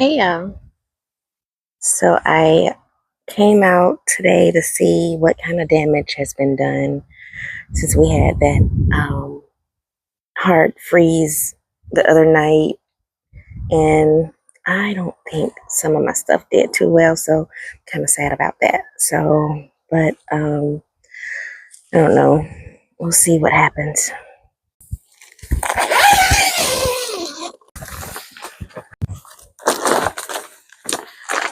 Hey y'all. So I came out today to see what kind of damage has been done since we had that hard freeze the other night, and I don't think some of my stuff did too well, so I'm kind of sad about that. But I don't know. We'll see what happens.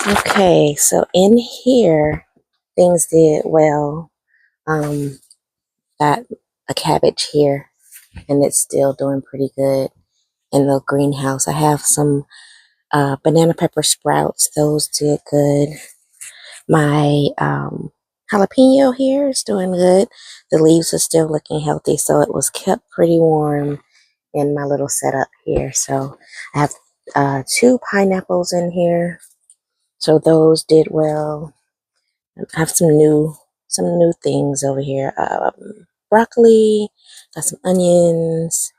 Okay, so in here things did well. Got a cabbage here and it's still doing pretty good in the greenhouse. I have some banana pepper sprouts. Those did good. My jalapeno here is doing good. The leaves are still looking healthy, so it was kept pretty warm in my little setup here. So I have two pineapples in here, so those did well. I have some new things over here. Broccoli, got some onions.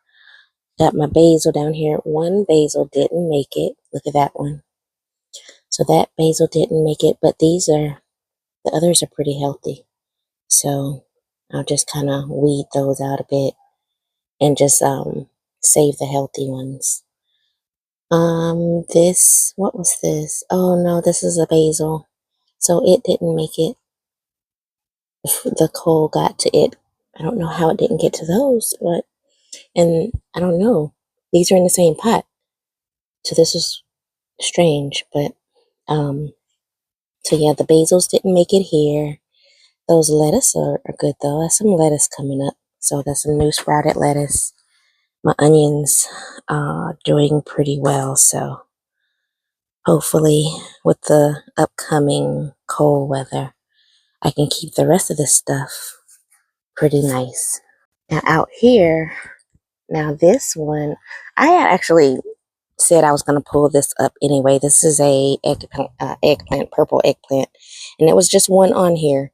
Got my basil down here. One basil didn't make it. Look at that one. So that basil didn't make it, but the others are pretty healthy. So I'll just kind of weed those out a bit and just save the healthy ones. What was this? Oh no, this is a basil. So it didn't make it. The cold got to it. I don't know how it didn't get to those, and I don't know. These are in the same pot. So this is strange, but um so yeah, the basils didn't make it here. Those lettuce are good though. That's some lettuce coming up. So that's some new sprouted lettuce. My onions doing pretty well. So hopefully with the upcoming cold weather, I can keep the rest of this stuff pretty nice. Now out here, now this one, I had actually said I was going to pull this up anyway. This is a eggplant, purple eggplant, and it was just one on here,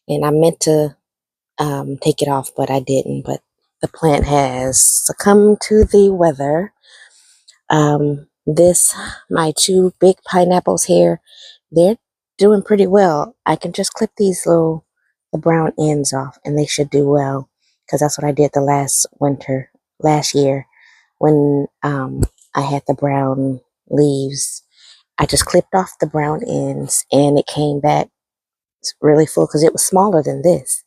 and I meant to take it off, but I didn't. But the plant has succumbed to the weather. My two big pineapples here, they're doing pretty well. I can just clip the brown ends off, and they should do well because that's what I did the last year, when I had the brown leaves. I just clipped off the brown ends, and it came back really full because it was smaller than this,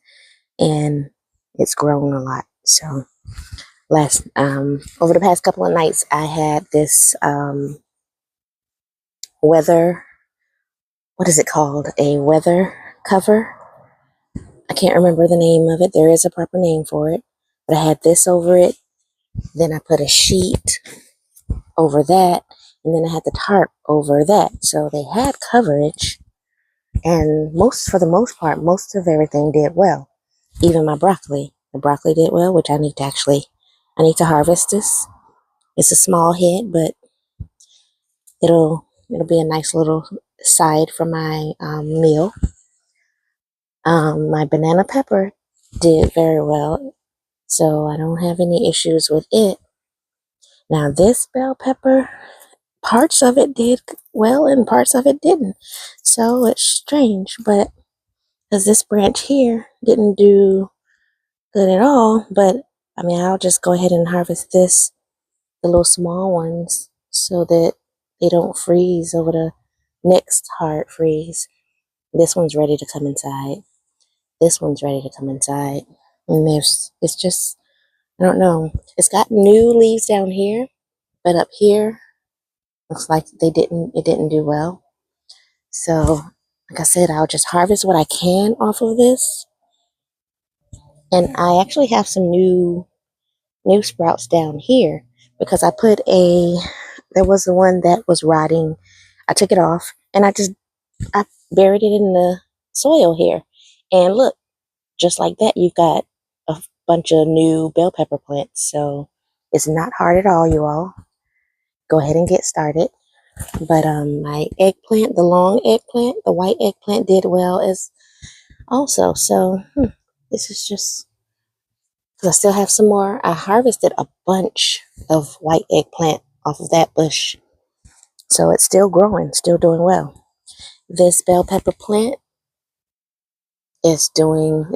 and it's grown a lot. So last over the past couple of nights, I had this weather. What is it called? A weather cover. I can't remember the name of it. There is a proper name for it, but I had this over it. Then I put a sheet over that, and then I had the tarp over that. So they had coverage, and for the most part, most of everything did well. Even my broccoli. The broccoli did well, which I need to harvest this. It's a small hit, but it'll be a nice little side for my meal. My banana pepper did very well, so I don't have any issues with it. Now this bell pepper, parts of it did well and parts of it didn't. So it's strange, but because this branch here didn't do good at all, but I mean, I'll just go ahead and harvest the little small ones, so that they don't freeze over the next hard freeze. This one's ready to come inside. This one's ready to come inside. And it's just, I don't know. It's got new leaves down here, but up here, looks like it didn't do well. So, like I said, I'll just harvest what I can off of this. And I actually have some new sprouts down here because there was the one that was rotting. I took it off and I buried it in the soil here. And look, just like that, you've got a bunch of new bell pepper plants. So it's not hard at all, you all. Go ahead and get started. But my eggplant, the long eggplant, the white eggplant did well as also. So this is just, because I still have some more. I harvested a bunch of white eggplant off of that bush. So it's still growing, still doing well. This bell pepper plant is doing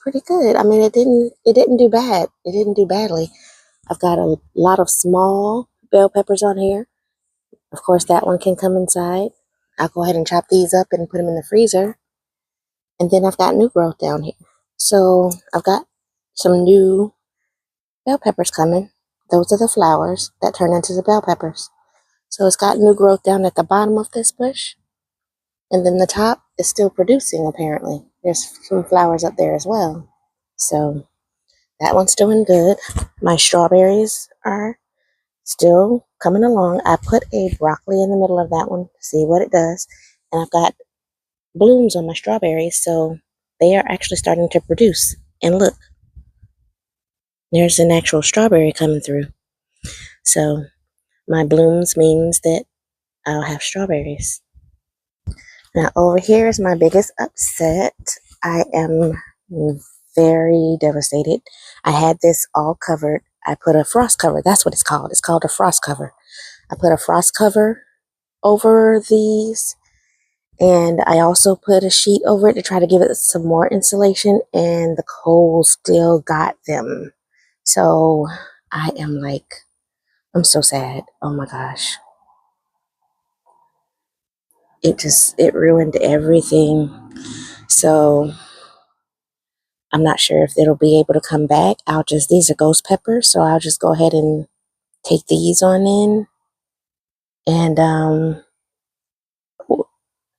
pretty good. I mean, it didn't do bad. It didn't do badly. I've got a lot of small bell peppers on here. Of course, that one can come inside. I'll go ahead and chop these up and put them in the freezer. And then I've got new growth down here. So I've got some new bell peppers coming. Those are the flowers that turn into the bell peppers. So it's got new growth down at the bottom of this bush. And then the top is still producing, apparently. There's some flowers up there as well. So that one's doing good. My strawberries are still coming along. I put a broccoli in the middle of that one to see what it does. And I've got blooms on my strawberries, so they are actually starting to produce. And look, there's an actual strawberry coming through. So my blooms means that I'll have strawberries. Now over here is my biggest upset. I am very devastated. I had this all covered. I put a frost cover. That's what it's called. It's called a frost cover. I put a frost cover over these, and I also put a sheet over it to try to give it some more insulation, and the cold still got them. So I'm so sad. Oh my gosh. It ruined everything. So I'm not sure if it'll be able to come back. These are ghost peppers, so I'll just go ahead and take these on in. And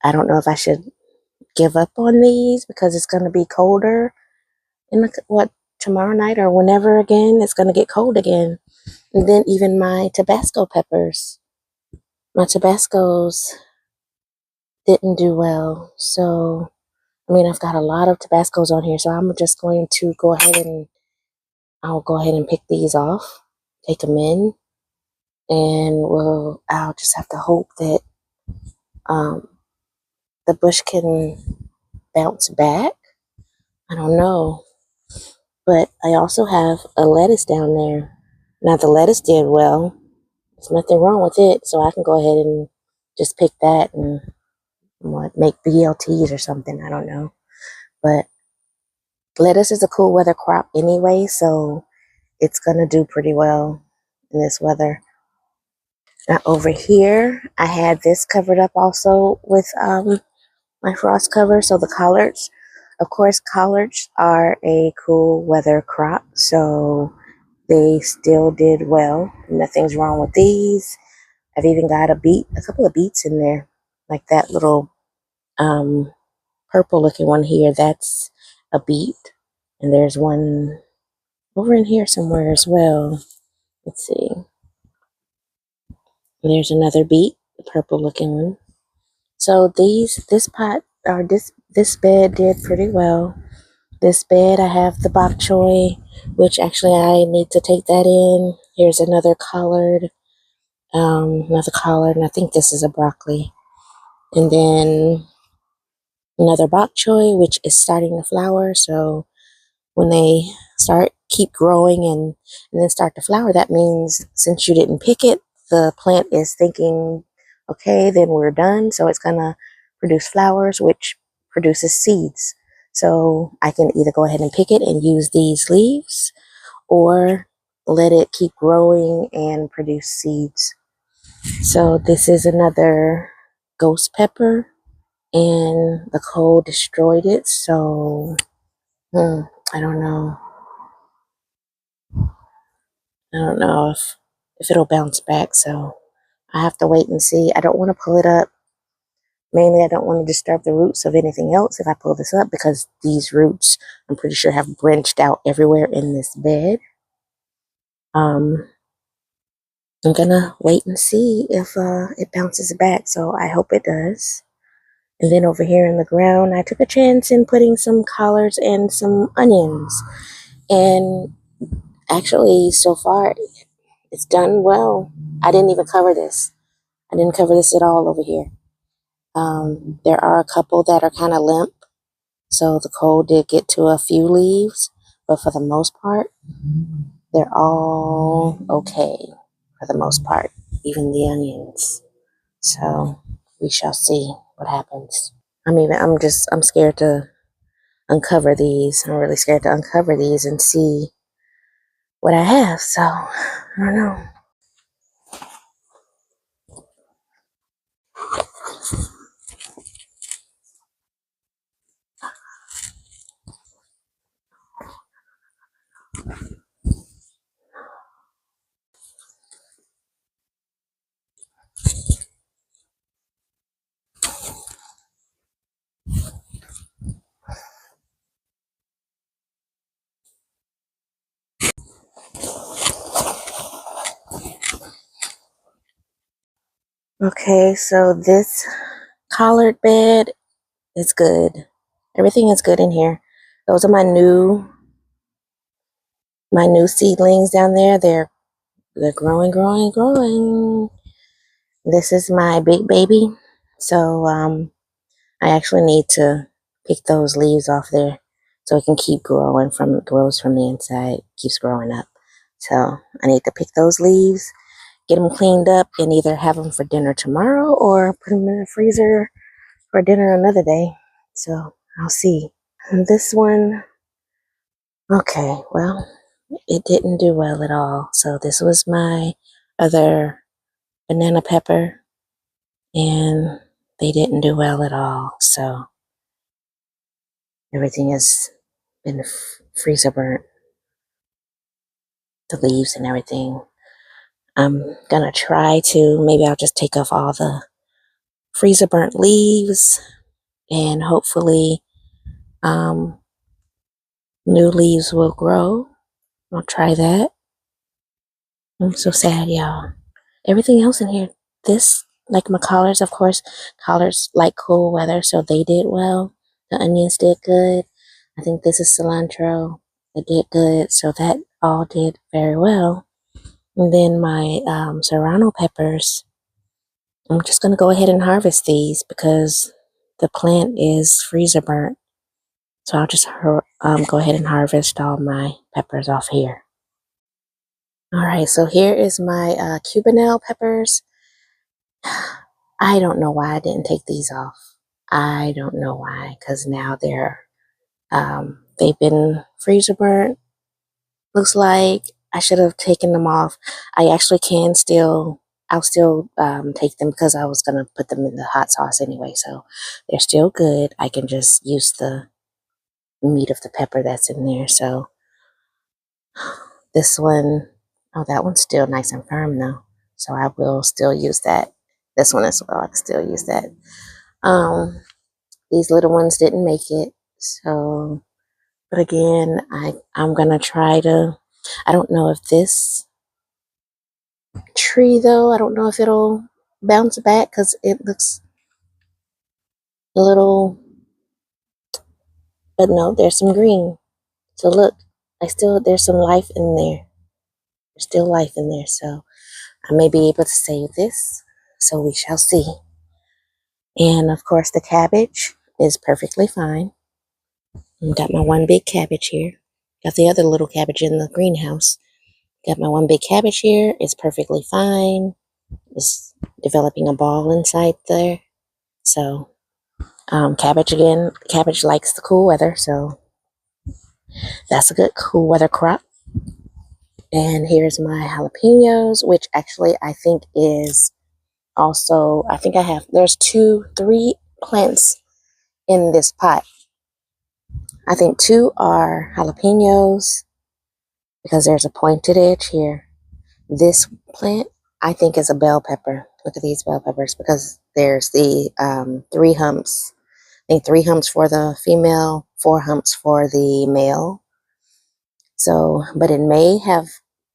I don't know if I should give up on these because it's going to be colder in tomorrow night or whenever again. It's going to get cold again. And then even my Tabasco peppers, my Tabascos didn't do well. So, I mean, I've got a lot of Tabascos on here, so I'm just going to I'll go ahead and pick these off, take them in, and I'll just have to hope that um, the bush can bounce back. I don't know. But I also have a lettuce down there. Now the lettuce did well. There's nothing wrong with it, so I can go ahead and just pick that and make BLTs or something. I don't know. But lettuce is a cool weather crop anyway, so it's gonna do pretty well in this weather. Now over here, I had this covered up also with my frost cover. So the collards, of course, collards are a cool weather crop, so they still did well. Nothing's wrong with these. I've even got a couple of beets in there, like that little purple looking one here. That's a beet, and there's one over in here somewhere as well. Let's see. There's another beet, the purple looking one. So this bed did pretty well. This bed, I have the bok choy, which actually I need to take that in. Here's another collard, and I think this is a broccoli. And then another bok choy, which is starting to flower. So when they keep growing and then start to flower, that means since you didn't pick it, the plant is thinking, okay, then we're done. So it's gonna produce flowers, which produces seeds. So I can either go ahead and pick it and use these leaves, or let it keep growing and produce seeds. So this is another ghost pepper, and the cold destroyed it. So I don't know. I don't know if it'll bounce back. So I have to wait and see. I don't want to pull it up. Mainly, I don't want to disturb the roots of anything else if I pull this up, because these roots, I'm pretty sure, have branched out everywhere in this bed. I'm gonna wait and see if it bounces back. So I hope it does. And then over here in the ground, I took a chance in putting some collards and some onions. And actually, so far, it's done well. I didn't even cover this. I didn't cover this at all over here. There are a couple that are kind of limp, so the cold did get to a few leaves, but for the most part, they're all okay for the most part, even the onions. So we shall see what happens. I'm scared to uncover these. I'm really scared to uncover these and see what I have. So I don't know. Okay, so this collard bed is good. Everything is good in here. Those are my new seedlings down there. They're growing, growing, growing. This is my big baby. So I actually need to pick those leaves off there so it can keep growing it grows from the inside, keeps growing up. So I need to pick those leaves, get them cleaned up, and either have them for dinner tomorrow or put them in the freezer for dinner another day. So I'll see. And this one, okay, well, it didn't do well at all. So this was my other banana pepper, and they didn't do well at all. So everything has been freezer burnt, the leaves and everything. I'm gonna try to, maybe I'll just take off all the freezer burnt leaves and hopefully um, new leaves will grow. I'll try that. I'm so sad, y'all. Everything else in here, like my collards, of course, collards like cool weather, so they did well. The onions did good. I think this is cilantro. It did good, so that all did very well. And then my serrano peppers, I'm just going to go ahead and harvest these because the plant is freezer burnt. So I'll just go ahead and harvest all my peppers off here. All right, so here is my Cubanelle peppers. I don't know why I didn't take these off. I don't know why, because now they've been freezer burnt. Looks like I should have taken them off. I actually I'll still take them because I was gonna put them in the hot sauce anyway, so they're still good. I can just use the meat of the pepper that's in there. So this one, oh, that one's still nice and firm though, so I will still use that. This one as well, I can still use that. These little ones didn't make it, so but again, I'm gonna try to. I don't know if this tree though. I don't know if it'll bounce back because it looks a little. But no, there's some green. So look, there's some life in there. There's still life in there, so I may be able to save this. So we shall see. And of course, the cabbage is perfectly fine. Got my one big cabbage here. Got the other little cabbage in the greenhouse. Got my one big cabbage here. It's perfectly fine. It's developing a ball inside there. So, cabbage again. Cabbage likes the cool weather, so that's a good cool weather crop. And here's my jalapenos, which actually I think is also, there's 3 plants in this pot. I think 2 are jalapenos because there's a pointed edge here. This plant, I think, is a bell pepper. Look at these bell peppers because there's the 3 humps. I think 3 humps for the female, 4 humps for the male. So, but it may have,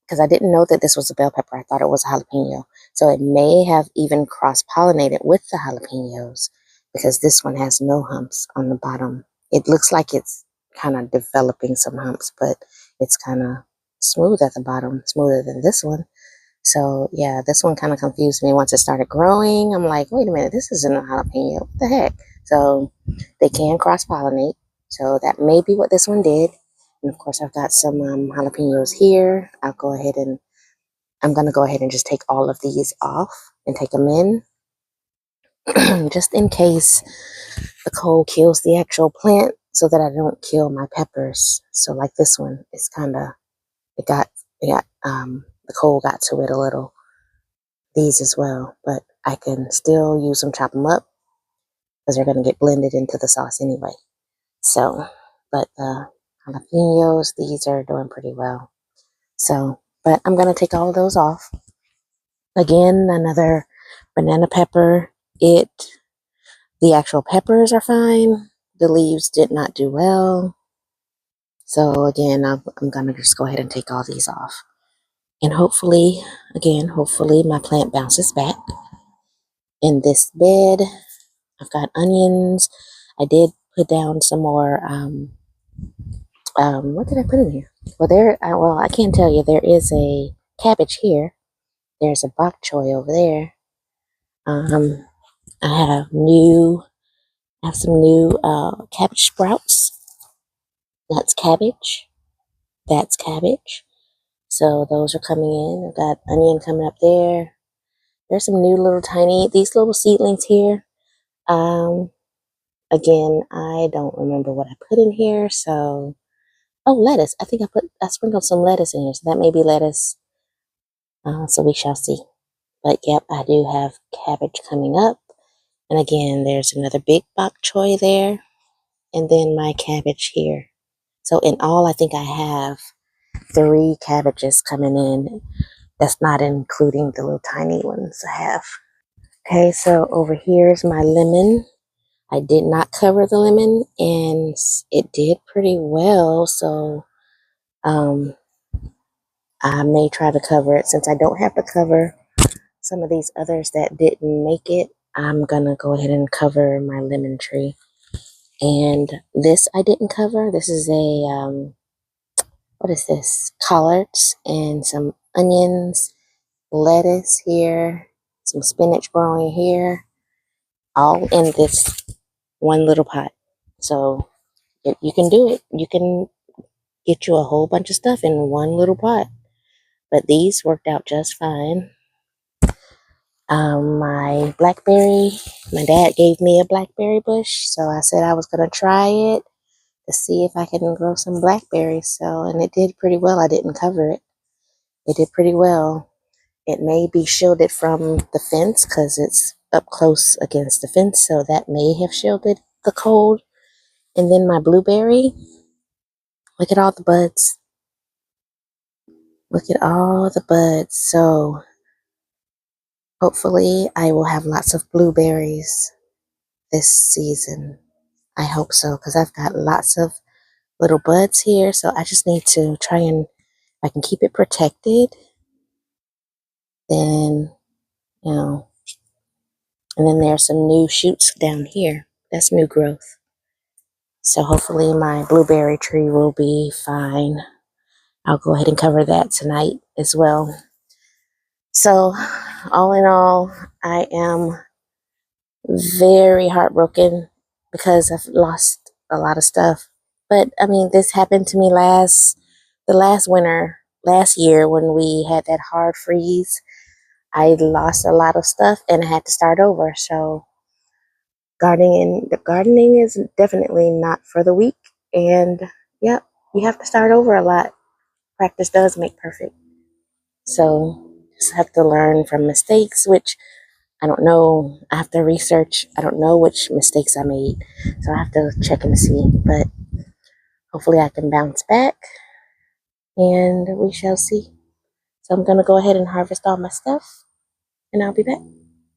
because I didn't know that this was a bell pepper. I thought it was a jalapeno. So it may have even cross-pollinated with the jalapenos because this one has no humps on the bottom. It looks like it's kind of developing some humps, but it's kind of smooth at the bottom, smoother than this one. So yeah, this one kind of confused me once it started growing. I'm like, wait a minute, this isn't a jalapeno. What the heck? So they can cross-pollinate. So that may be what this one did. And of course, I've got some jalapenos here. I'm going to go ahead and just take all of these off and take them in. just in case the cold kills the actual plant so that I don't kill my peppers. So like this one, it's kind of, it got, the cold got to it a little. These as well, but I can still use them, chop them up because they're going to get blended into the sauce anyway. So, but the jalapenos, these are doing pretty well. So, but I'm going to take all of those off. Again, another banana pepper. The actual peppers are fine. The leaves did not do well. So again, I'm going to just go ahead and take all these off. And hopefully my plant bounces back. In this bed, I've got onions. I did put down some more, what did I put in here? Well, I can't tell you. There is a cabbage here. There's a bok choy over there. Um, I have some new cabbage sprouts. That's cabbage. That's cabbage. So those are coming in. I've got onion coming up there. There's some new these little seedlings here. Um, Again, I don't remember what I put in here. So, oh, lettuce. I sprinkled some lettuce in here. So that may be lettuce. So we shall see. But yep, I do have cabbage coming up. And again, there's another big bok choy there. And then my cabbage here. So in all, I think I have 3 cabbages coming in. That's not including the little tiny ones I have. Okay, so over here is my lemon. I did not cover the lemon and it did pretty well. So I may try to cover it since I don't have to cover some of these others that didn't make it. I'm gonna go ahead and cover my lemon tree. And this I didn't cover. This is a what is this? Collards and some onions, lettuce here, some spinach growing here, all in this one little pot. So you can do it. You can get you a whole bunch of stuff in one little pot. But these worked out just fine. My blackberry, my dad gave me a blackberry bush, so I said I was gonna try it to see if I can grow some blackberries. So, and it did pretty well. I didn't cover it. It did pretty well. It may be shielded from the fence because it's up close against the fence, so that may have shielded the cold. And then my blueberry, look at all the buds. Look at all the buds. So hopefully I will have lots of blueberries this season. I hope so because I've got lots of little buds here. So I just need to try and, if I can keep it protected, then, and then there's some new shoots down here. That's new growth. So hopefully my blueberry tree will be fine. I'll go ahead and cover that tonight as well. So all in all, I am very heartbroken because I've lost a lot of stuff. But I mean, this happened to me the last winter, last year when we had that hard freeze. I lost a lot of stuff and I had to start over. So gardening is definitely not for the weak. And yep, you have to start over a lot. Practice does make perfect. So just have to learn from mistakes, which I don't know. I have to research. I don't know which mistakes I made. So I have to check and see. But hopefully I can bounce back and we shall see. So I'm going to go ahead and harvest all my stuff and I'll be back.